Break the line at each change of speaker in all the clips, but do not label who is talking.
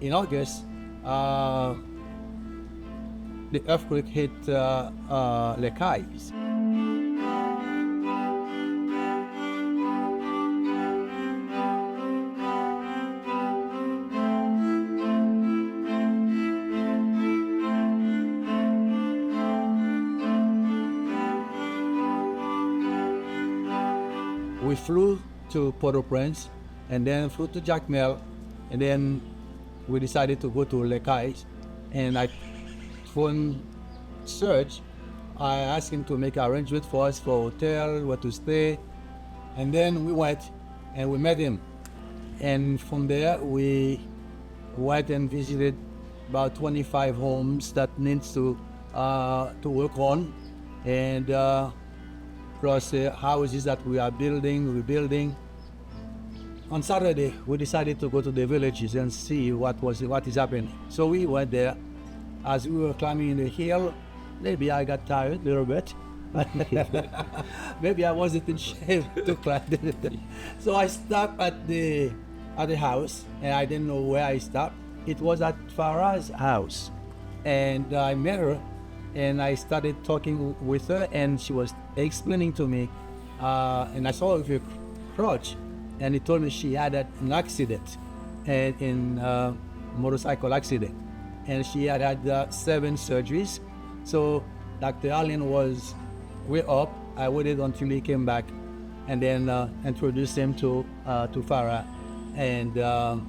in August, the earthquake hit Les Cayes. We flew to Port-au-Prince and then flew to Jacmel, and then we decided to go to Les Cayes. And I phone Serge. I asked him to make arrangements for us for hotel, where to stay, and then we went and we met him. And from there we went and visited about 25 homes that needs to work on, and plus houses that we are rebuilding. On Saturday, we decided to go to the villages and see what is happening. So we went there. As we were climbing the hill, maybe I got tired a little bit. Maybe I wasn't in shape to climb. So I stopped at the house, and I didn't know where I stopped. It was at Phara's house, and I met her, and I started talking with her, and she was explaining to me, and I saw her with a crutch, and he told me she had an accident, in motorcycle accident, and she had 7 surgeries. So Dr. Allen was way up. I waited until he came back, and then introduced him to Phara, and the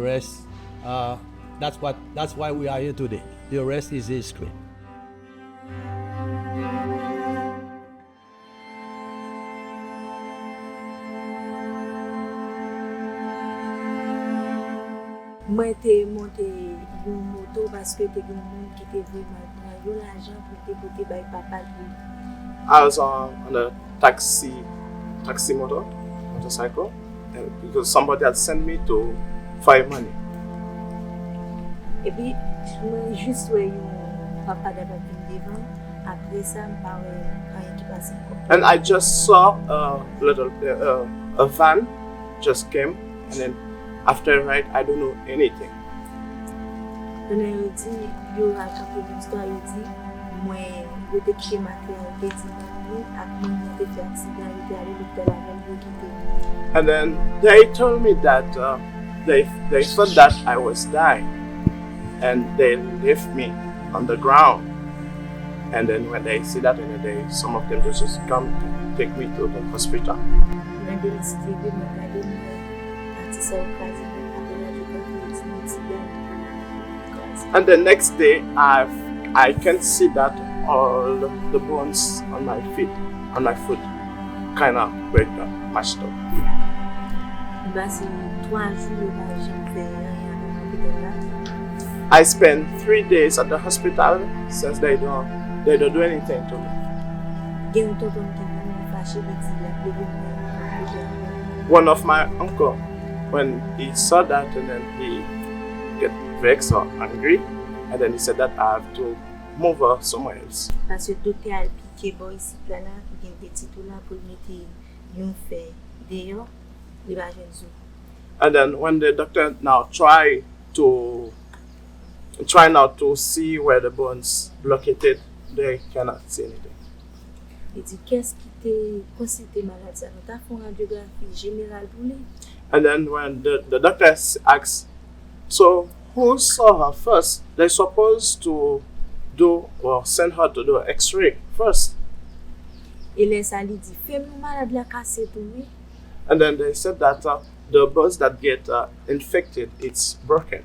rest. That's why we are here today. The rest is history.
Moi, te monté une moto parce que te gen moun qui te vraiment prend l'argent pour te porter by papa lui.
I was on a motorcycle, because somebody had sent me to find money.
Et puis, moi, juste ouais, yon papa d'abord venu devant. Après ça, je parle rien qui passe encore.
And I just saw a van just came, and then after a ride, I don't know anything.
Quand il dit, il a raconté l'histoire, il dit, moi, je te quitté ma terre, je te dit, après moi, je te fait accident, je te allé à l'hôpital avec lui quitter.
And then they told me that they thought that I was dying, and they left me on the ground. And then when they see that in a day, some of them just come take me to the hospital. And the next day, I can see that all the bones on my foot, kind of break down, mashed up. I spent 3 days at the hospital since they don't do anything to me. One of my uncle, when he saw that, and then he get vexed or angry, and then he said that I have to move her somewhere else. And then when the doctor now try now to see where the bones located, they cannot see anything. And then when the doctor asks, so who saw her first? They're supposed to do or send her to do an X-ray first. And then they said that the bones that get infected, it's broken.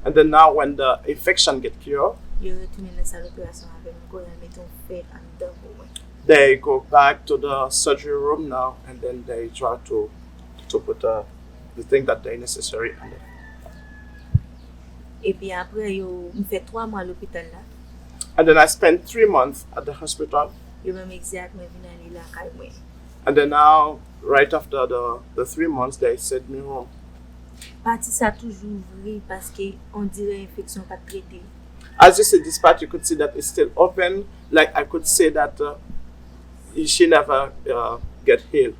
And then now when the infection get cured, they go back to the surgery room now, and then they try to put the thing that they necessary in there. And then I spent 3 months at the hospital. And then now, right after the 3 months, they sent me home. As you see this part, you could see that it's still open. Like I could say that she never get healed.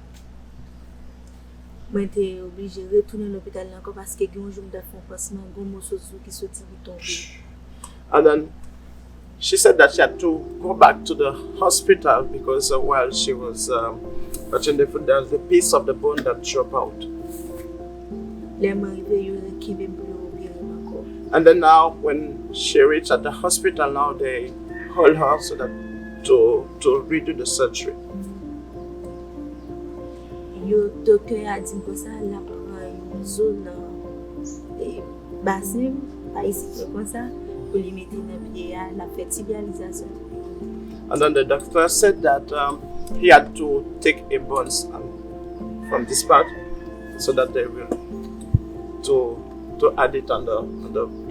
Moi, j'étais obligée de retourner à l'hôpital encore parce que un jour, je fait un pansement, un morceau qui sorti pour tomber.
And then she said that she had to go back to the hospital because while she was watching the food, there was a piece of the bone that dropped out. And then now, when she reached at the hospital, now they hold her so that to redo the surgery.
Le docteur a dit que ça, la prend une zone bassin, pas ici comme ça, pour lui mettre dans pied la fait tibialisation.
And then the doctor said that he had to take a bones from this part so that they will to add it on the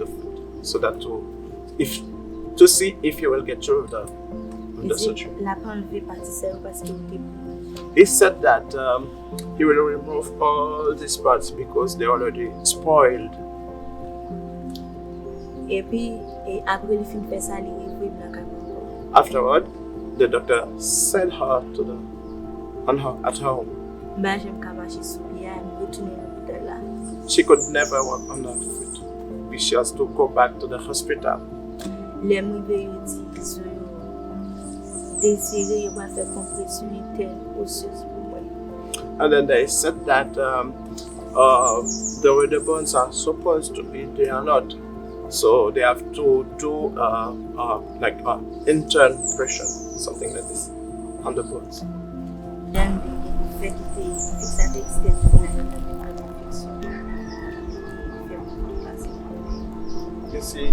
foot so that to see if he will get through the surgery.
La pas enlever partie parce que
he said that he will remove all these parts because they're already spoiled.
Et puis après le film fait ça, il est la caméra.
Afterward, the doctor sent her at home. She could never walk on her feet. She has to go back to the hospital. And then they said that the way the bones are supposed to be, they are not. So they have to do like intern pressure, something like this, on the bones. You see,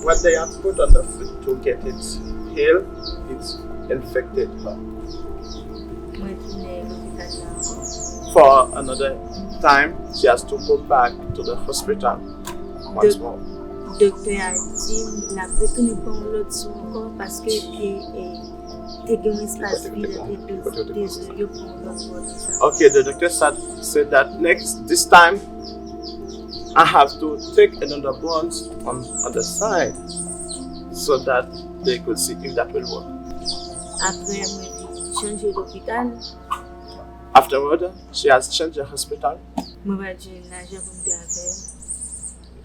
what they have put on the foot to get it healed, it's infected her. For another time, she has to go back to the hospital once more.
Docteur a dit la retourner pour l'autre son encore parce que
okay, the doctor said that this time I have to take another bones on the side so that they could see if that will work. Afterward, she has changed the hospital.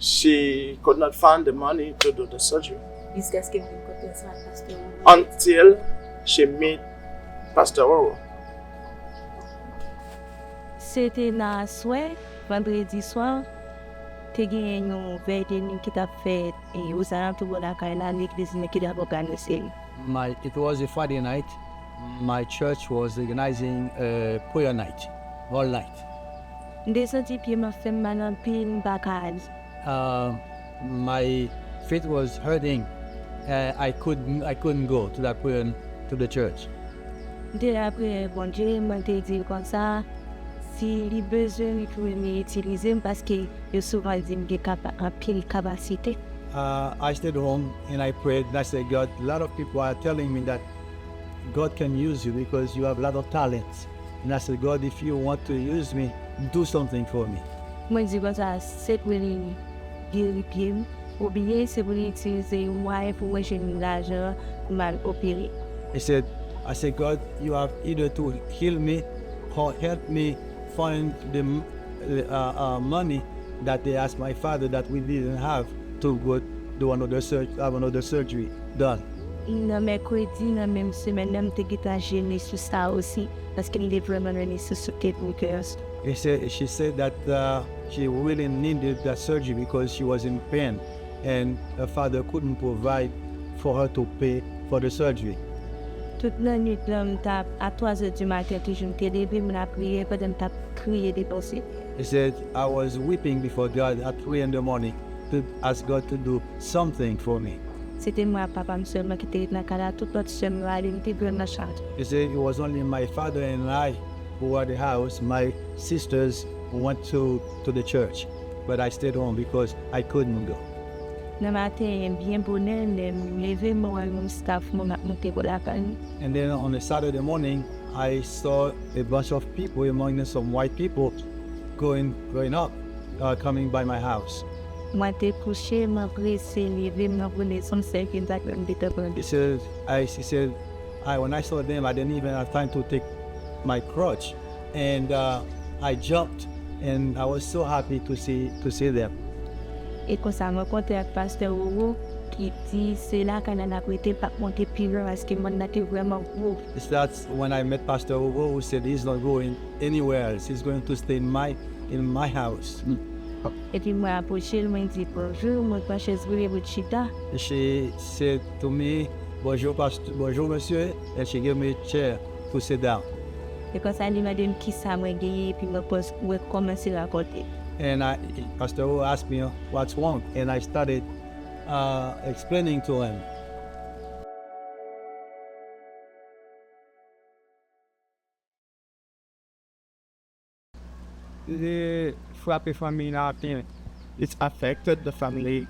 She could not find the money to do the surgery until she met Pastor Oro.
C'était dans soir, vendredi soir, tu as une veille qui t'a fait et aux alentours de la Kaila, l'église qui t'a organisé.
It was a Friday night. My church was organizing a prayer night, all night. My feet was hurting. I couldn't go to that prayer to the church.
Si les besoins que nous utilisons parce que je souvent dit que capacité.
I stayed home and I prayed and I said, God, a lot of people are telling me that God can use you because you have a lot of talents. And I said, God, if you want to use me, do something for me.
Moi, je dis que ça, c'est pour les pieds, ou bien c'est pour utiliser moi pour moi j'ai l'argent mal opéré.
I said, God, you have either to heal me or help me find the money that they asked my father that we didn't have to go do have another surgery done.
Le mercredi, la même semaine, je suis gênée sur ça aussi parce qu'il est vraiment nécessité pour cœur.
She said that she really needed that surgery because she was in pain and her father couldn't provide for her to pay for the surgery.
Toute la nuit, à 3h du matin, je me suis levé, je prié, je me crié des pensées.
He said, I was weeping before God at 3 in the morning to ask God to do something for me.
C'était moi, papa, seulement qui était dans la casa, toute l'autre semaine, elle était dans la chambre.
He said it was only my father and I who were at the house. My sisters went to the church, but I stayed home because I couldn't go.
Le matin, bien bonheur, je me levais, mon staff, mon monté pour la calle.
And then on a Saturday morning, I saw a bunch of people, among them some white people, going up, coming by my house.
Moi, j'étais couché, je me pressé, levé, je me prenais son sac et
He said, when I saw them, I didn't even have time to take my crutch. and I jumped, and I was so happy to see them.
Et quand ça rencontre avec pasteur Oro, qui dit c'est là qu'on a prêté pas monter plus loin parce que mon était vraiment gros.
That's when I met Pastor Hugo, who said he's not going anywhere else. He's going to stay in my house.
Et puis moi approché, il m'a dit bonjour, moi pas chez vous chita.
She said to me, bonjour, pastor, bonjour, monsieur, and she gave me a chair to sit down.
Et quand ça il m'a dit qui ça m'a gagné, puis moi commencer à raconter.
And Pastor Hugo asked me what's wrong, and I started explaining to him.
Les frappes famille haïtienne,
It's affected the family.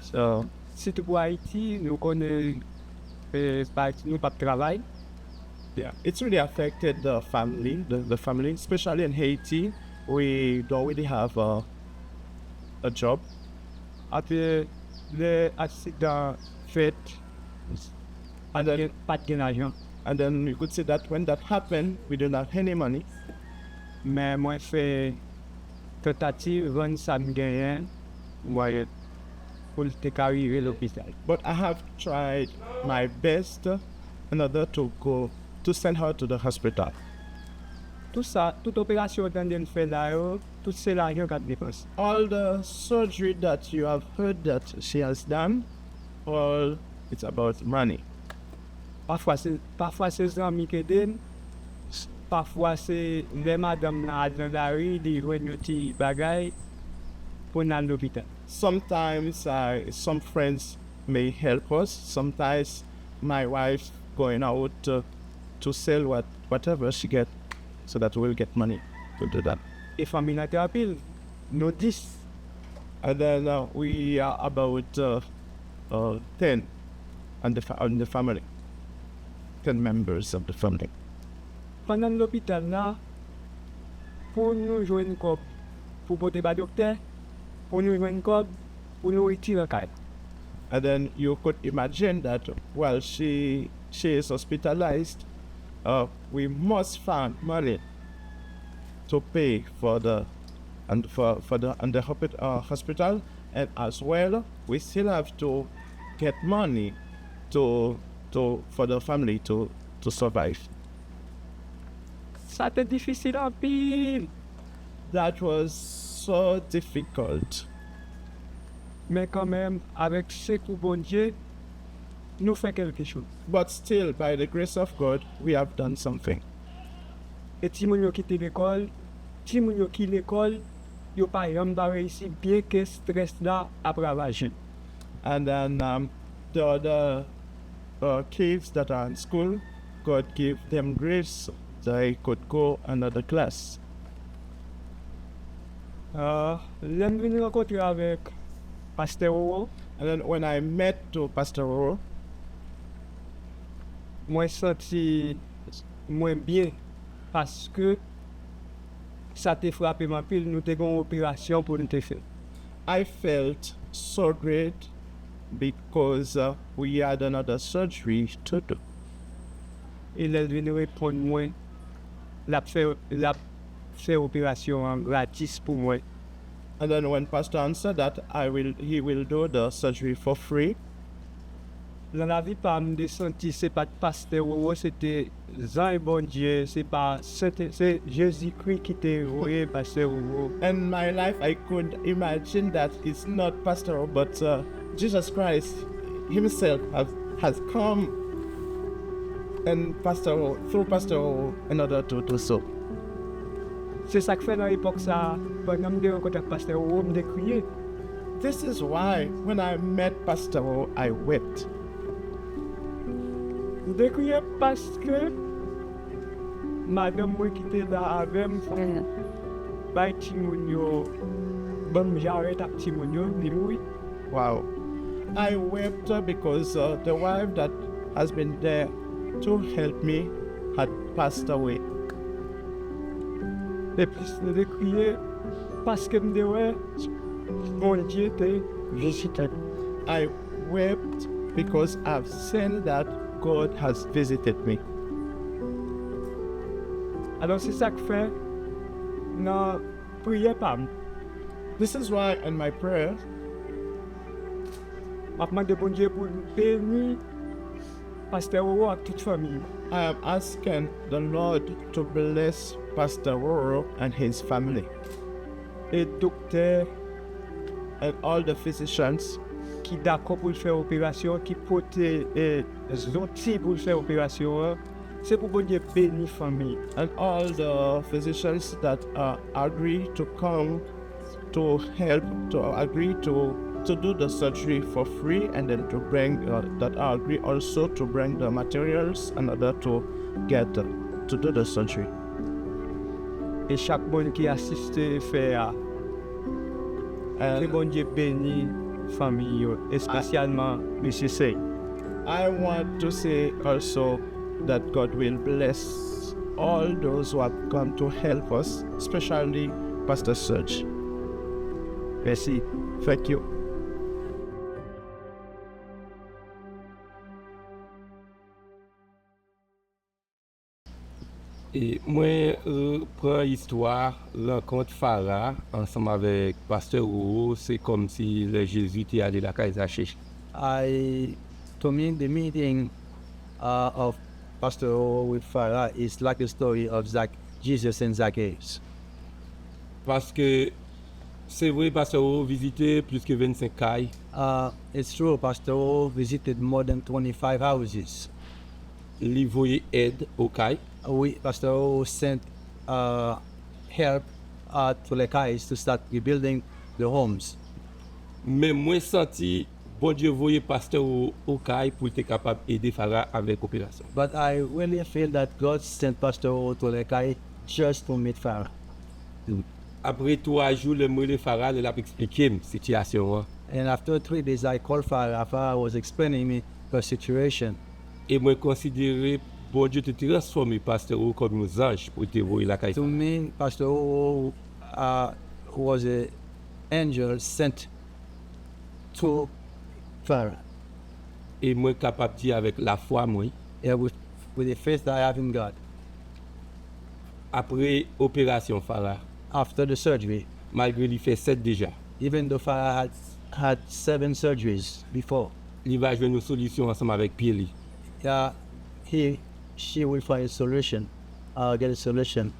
So
surtout pour Haïti, nous connaissons nous pas de travail.
yeah, it's really affected the family, the family, especially in Haiti. We don't really have a job.
Après les accidents faits,
And then,
pas de l'argent.
and then you could say that when that happened, we didn't have any money.
Mais moi fait tentative vendre ça me gagne, moi pour te carrière l'hôpital.
But I have tried my best in order to send her to the hospital.
Tout ça, toute opération qu'on fait là, tout c'est l'argent qu'on dépense.
All the surgery that you have heard that she has done, all it's about money.
Parfois c'est amis qui aident, parfois c'est les madame là dans la rue, ils jouent des petits bagailles pour aller à l'hôpital.
Sometimes some friends may help us. Sometimes my wife going out to sell whatever she get, so that we'll get money to do that.
Et famille là thérapie, nous 10.
And then we are about 10 on the family. 10 members of the family.
Pendant l'hôpital là, pour nous jouer une cop, pour porter pas docteur, pour nous jouer une cop, pour nous retirer carte.
And then you could imagine that while she is hospitalized, we must find money to pay for the hospital, and as well we still have to get money for the family to survive.
Ça a été difficile en pile,
That was so difficult.
mais quand même avec ce que bon Dieu, nous fait quelque chose.
But still, by the grace of God, we have done something.
Et si moun yo quitte l'école, si moun yo quitte l'école, yo pas yon ba réussi bien que stress là a ravagé.
And then the other kids that are in school, God gave them grace. They could go another class.
J'aime venir rencontrer avec Pasteur Oro,
And then when I met to Pastor Oro,
moi senti moins bien parce que ça t'a frappé ma pile, nous t'avons une opération pour nous te faire.
I felt so great because we had another surgery to do.
Et là, il vient répondre moi, la fait opération en gratis pour moi.
And then when Pastor answered that, he will do the surgery for free.
Dans la vie, pas me senti, c'est pas Pasteur Oro, c'était Jean et bon Dieu, c'est Jésus-Christ qui t'a envoyé Pasteur Oro.
In my life, I could imagine that it's not Pastor Oro, but Jesus Christ himself has come and through Pastor Oro in order to do so.
C'est ça que fait dans l'époque ça, pendant que je rencontre Pasteur Oro, je crié.
This is why when I met Pastor Oro, I wept.
Je crié parce que madame moi qui était là avec moi, bah Timonio, bon j'arrête à Timonio, ni oui.
Wow. I wept because the wife that has been there to help me had passed away.
Et puis je crié parce que me disais, mon Dieu t'est visité.
I wept because I've seen that God has visited me.
Alors c'est ça que fait, non, priez pas.
This is why in my prayer,
Je demande bon Dieu pour bénir Pasteur Oro et toute famille.
I am asking the Lord to bless Pastor Roro and his family
Et docteur
and all the physicians
qui d'accord pour faire opération, qui porte les outils pour faire opération, c'est pour bon Dieu bénir famille.
and all the physicians that agree to come to help, to agree to do the surgery for free, and then to bring that agree also to bring the materials in order to get to do the surgery.
Et chaque monde qui assiste faire, que
And
bon Dieu bénit famille, et spécialement M. Sey.
I want to say also that God will bless all those who have come to help us, especially Pastor Serge.
Merci.
Thank you.
Et moi, prends l'histoire, rencontre Phara, ensemble avec Pasteur Oro, c'est comme si le Jésus était allé la Kaisaché.
To me, the meeting of Pastor O with Phara is like the story of Jesus and Zacchaeus.
Parce que c'est vrai, Pasteur Oro visitait plus que 25 cailles.
It's true, Pastor O visited more than 25 houses.
Il voyait aide aux cailles.
Pastor O sent help to the guys to start rebuilding the homes.
Mais moi, senti, bon Dieu voyait Pasteur Oro aux cailles pour être capable d'aider Phara avec l'opération.
But I really feel that God sent Pastor O to the guy just to meet Phara.
Après 3 jours, le mot de Phara, il a expliqué la situation.
And after 3 days, I called Phara. Phara was explaining me the situation.
Et moi, considéré, bon Dieu te transformé Pasteur Oro comme un ange pour te voir la caille.
To me, Pastor O who was an angel sent to Phara.
Et moi, capable de dire avec la foi, moi,
Yeah, with the faith that I have in God.
après opération Phara,
After the surgery,
malgré lui fait 7 déjà,
even though Phara had 7 surgeries before,
il va jouer une solution ensemble avec Pierre.
yeah, she will find a solution, get a solution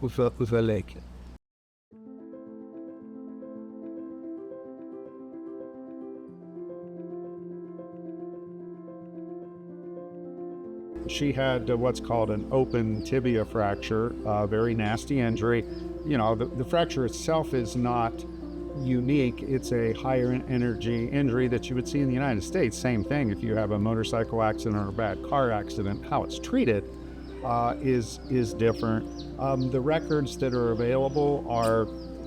with her leg.
She had what's called an open tibia fracture, a very nasty injury. You know, the fracture itself is not unique. It's a higher energy injury that you would see in the United States. Same thing if you have a motorcycle accident or a bad car accident. How it's treated is different. The records that are available are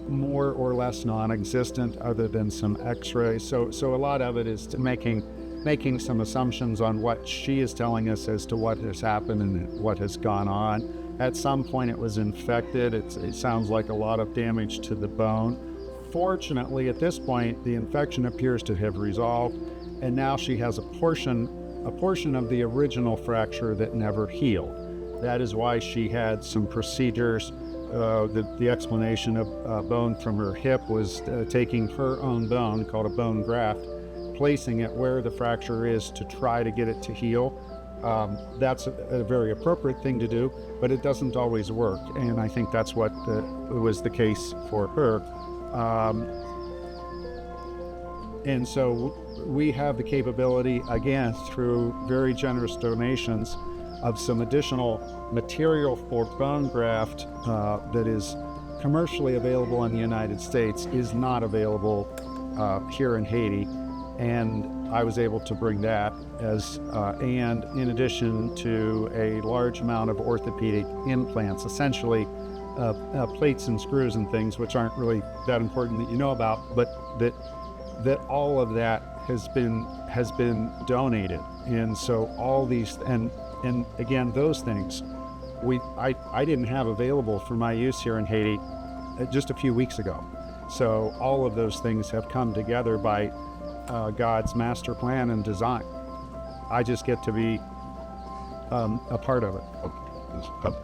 more or less non-existent, other than some X-rays. So a lot of it is to making some assumptions on what she is telling us as to what has happened and what has gone on. At some point it was infected. It sounds like a lot of damage to the bone. Fortunately, at this point, the infection appears to have resolved, and now she has a portion of the original fracture that never healed. That is why she had some procedures. The explanation of bone from her hip was taking her own bone, called a bone graft, placing it where the fracture is to try to get it to heal. That's a very appropriate thing to do, but it doesn't always work, and I think that's what was the case for her. And so we have the capability, again, through very generous donations, of some additional material for bone graft that is commercially available in the United States, is not available here in Haiti. And I was able to bring that and in addition to a large amount of orthopedic implants, essentially plates and screws and things, which aren't really that important that you know about, but that all of that has been donated. And so all these, and again, those things I didn't have available for my use here in Haiti just a few weeks ago. So all of those things have come together by God's master plan and design. I just get to be a part of it.